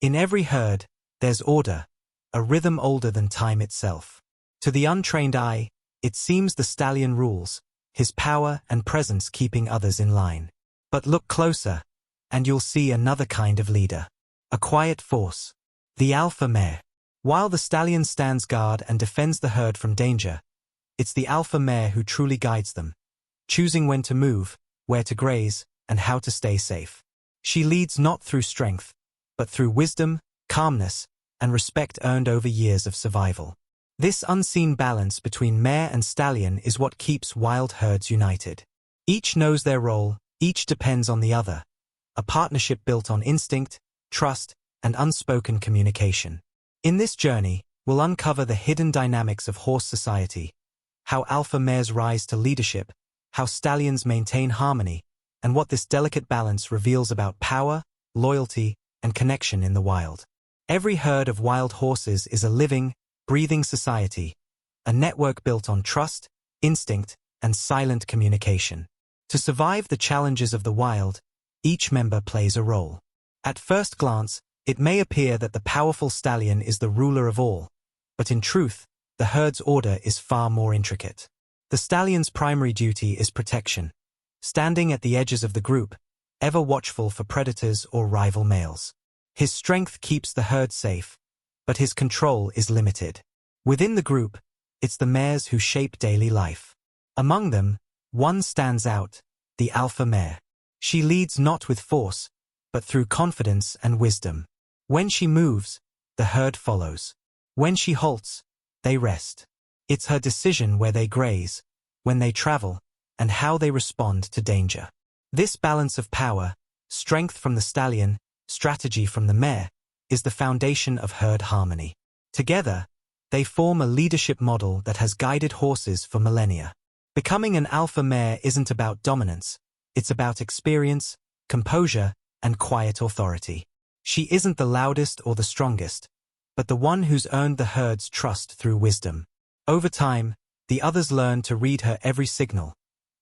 In every herd, there's order, a rhythm older than time itself. To the untrained eye, it seems the stallion rules, his power and presence keeping others in line. But look closer, and you'll see another kind of leader. A quiet force. The alpha mare. While the stallion stands guard and defends the herd from danger, it's the alpha mare who truly guides them, choosing when to move, where to graze, and how to stay safe. She leads not through strength, but through wisdom, calmness, and respect earned over years of survival. This unseen balance between mare and stallion is what keeps wild herds united. Each knows their role, each depends on the other. A partnership built on instinct, trust, and unspoken communication. In this journey, we'll uncover the hidden dynamics of horse society, how alpha mares rise to leadership, how stallions maintain harmony, and what this delicate balance reveals about power, loyalty, and connection in the wild. Every herd of wild horses is a living, breathing society, a network built on trust, instinct, and silent communication. To survive the challenges of the wild, each member plays a role. At first glance, it may appear that the powerful stallion is the ruler of all, but in truth, the herd's order is far more intricate. The stallion's primary duty is protection, standing at the edges of the group, ever watchful for predators or rival males. His strength keeps the herd safe, but his control is limited. Within the group, it's the mares who shape daily life. Among them, one stands out, the alpha mare. She leads not with force, but through confidence and wisdom. When she moves, the herd follows. When she halts, they rest. It's her decision where they graze, when they travel, and how they respond to danger. This balance of power, strength from the stallion, strategy from the mare, is the foundation of herd harmony. Together, they form a leadership model that has guided horses for millennia. Becoming an alpha mare isn't about dominance, it's about experience, composure, and quiet authority. She isn't the loudest or the strongest, but the one who's earned the herd's trust through wisdom. Over time, the others learn to read her every signal,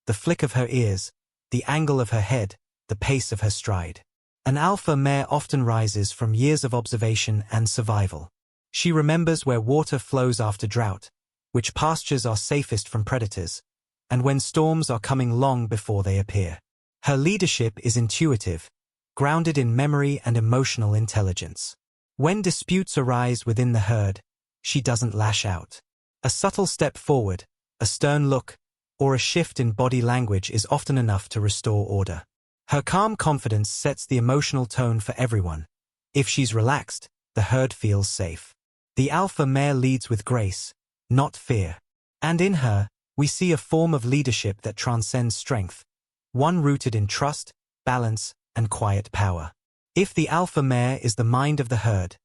the flick of her ears, the angle of her head, the pace of her stride. An alpha mare often rises from years of observation and survival. She remembers where water flows after drought, which pastures are safest from predators, and when storms are coming long before they appear. Her leadership is intuitive, grounded in memory and emotional intelligence. When disputes arise within the herd, she doesn't lash out. A subtle step forward, a stern look, or a shift in body language is often enough to restore order. Her calm confidence sets the emotional tone for everyone. If she's relaxed, the herd feels safe. The alpha mare leads with grace, not fear. And in her, we see a form of leadership that transcends strength, one rooted in trust, balance, and quiet power. If the alpha mare is the mind of the herd,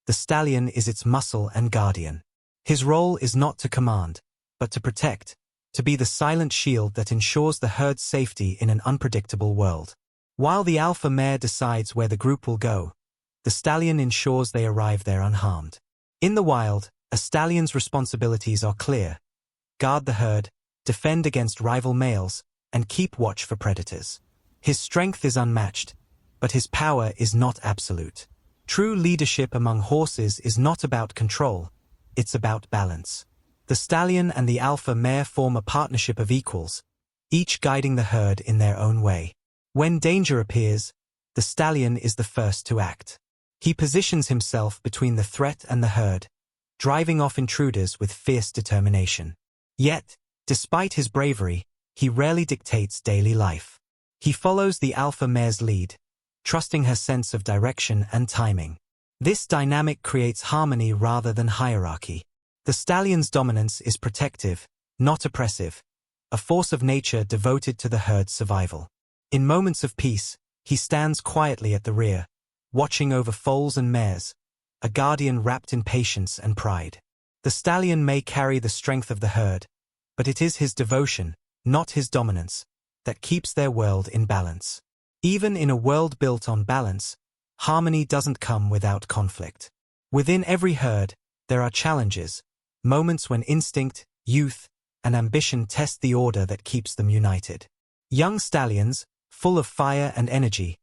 the stallion is its muscle and guardian. His role is not to command, but to protect, to be the silent shield that ensures the herd's safety in an unpredictable world. While the alpha mare decides where the group will go, the stallion ensures they arrive there unharmed. In the wild, a stallion's responsibilities are clear: guard the herd, defend against rival males, and keep watch for predators. His strength is unmatched, but his power is not absolute. True leadership among horses is not about control, it's about balance. The stallion and the alpha mare form a partnership of equals, each guiding the herd in their own way. When danger appears, the stallion is the first to act. He positions himself between the threat and the herd, driving off intruders with fierce determination. Yet, despite his bravery, he rarely dictates daily life. He follows the alpha mare's lead, trusting her sense of direction and timing. This dynamic creates harmony rather than hierarchy. The stallion's dominance is protective, not oppressive, a force of nature devoted to the herd's survival. In moments of peace, he stands quietly at the rear, watching over foals and mares, a guardian wrapped in patience and pride. The stallion may carry the strength of the herd, but it is his devotion, not his dominance, that keeps their world in balance. Even in a world built on balance, harmony doesn't come without conflict. Within every herd, there are challenges, moments when instinct, youth, and ambition test the order that keeps them united. Young stallions, full of fire and energy,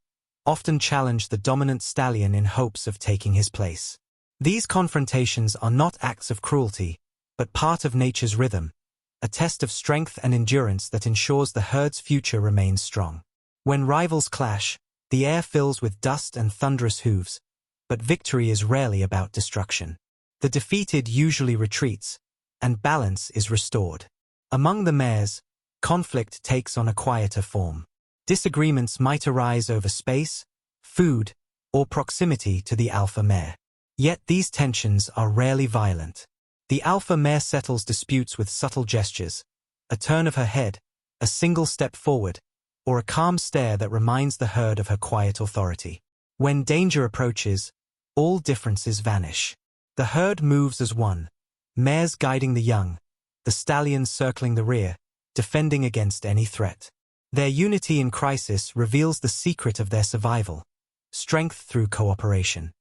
often challenge the dominant stallion in hopes of taking his place. These confrontations are not acts of cruelty, but part of nature's rhythm, a test of strength and endurance that ensures the herd's future remains strong. When rivals clash, the air fills with dust and thunderous hooves, but victory is rarely about destruction. The defeated usually retreats, and balance is restored. Among the mares, conflict takes on a quieter form. Disagreements might arise over space, food, or proximity to the alpha mare. Yet these tensions are rarely violent. The alpha mare settles disputes with subtle gestures, a turn of her head, a single step forward, or a calm stare that reminds the herd of her quiet authority. When danger approaches, all differences vanish. The herd moves as one, mares guiding the young, the stallions circling the rear, defending against any threat. Their unity in crisis reveals the secret of their survival, strength through cooperation.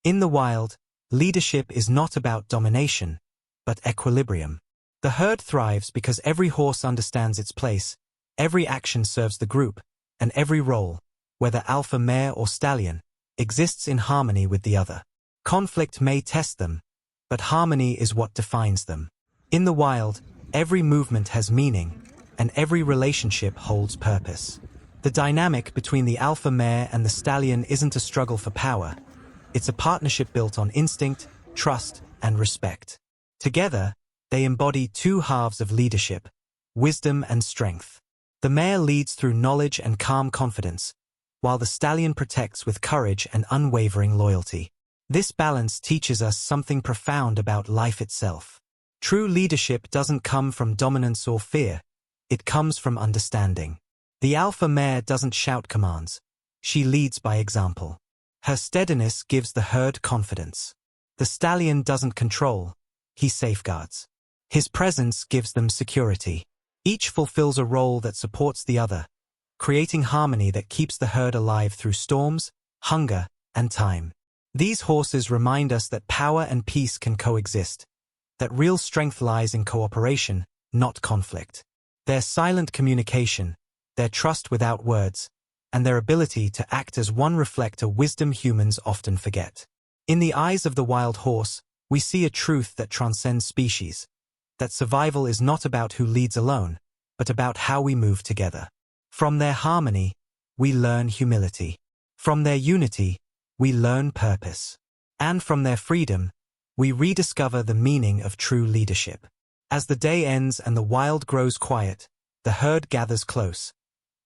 In the wild, leadership is not about domination, but equilibrium. The herd thrives because every horse understands its place, every action serves the group, and every role, whether alpha mare or stallion, exists in harmony with the other. Conflict may test them, but harmony is what defines them. In the wild, every movement has meaning, and every relationship holds purpose. The dynamic between the alpha mare and the stallion isn't a struggle for power. It's a partnership built on instinct, trust, and respect. Together, they embody two halves of leadership, wisdom and strength. The mare leads through knowledge and calm confidence, while the stallion protects with courage and unwavering loyalty. This balance teaches us something profound about life itself. True leadership doesn't come from dominance or fear, it comes from understanding. The alpha mare doesn't shout commands, she leads by example. Her steadiness gives the herd confidence. The stallion doesn't control, he safeguards. His presence gives them security. Each fulfills a role that supports the other, creating harmony that keeps the herd alive through storms, hunger, and time. These horses remind us that power and peace can coexist, that real strength lies in cooperation, not conflict. Their silent communication, their trust without words, and their ability to act as one reflect a wisdom humans often forget. In the eyes of the wild horse, we see a truth that transcends species, that survival is not about who leads alone, but about how we move together. From their harmony, we learn humility. From their unity, we learn purpose. And from their freedom, we rediscover the meaning of true leadership. As the day ends and the wild grows quiet, the herd gathers close,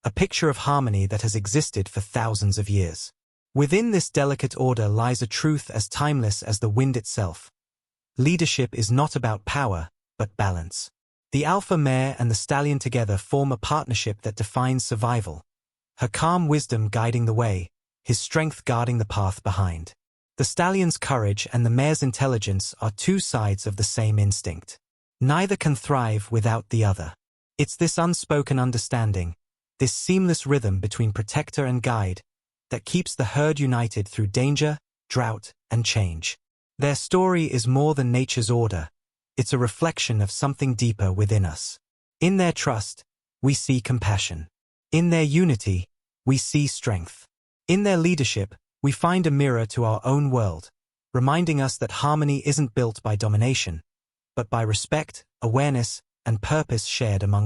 a picture of harmony that has existed for thousands of years. Within this delicate order lies a truth as timeless as the wind itself. Leadership is not about power, but balance. The alpha mare and the stallion together form a partnership that defines survival, her calm wisdom guiding the way, his strength guarding the path behind. The stallion's courage and the mare's intelligence are two sides of the same instinct. Neither can thrive without the other. It's this unspoken understanding, this seamless rhythm between protector and guide, that keeps the herd united through danger, drought, and change. Their story is more than nature's order. It's a reflection of something deeper within us. In their trust, we see compassion. In their unity, we see strength. In their leadership, we find a mirror to our own world, reminding us that harmony isn't built by domination, but by respect, awareness, and purpose shared among all.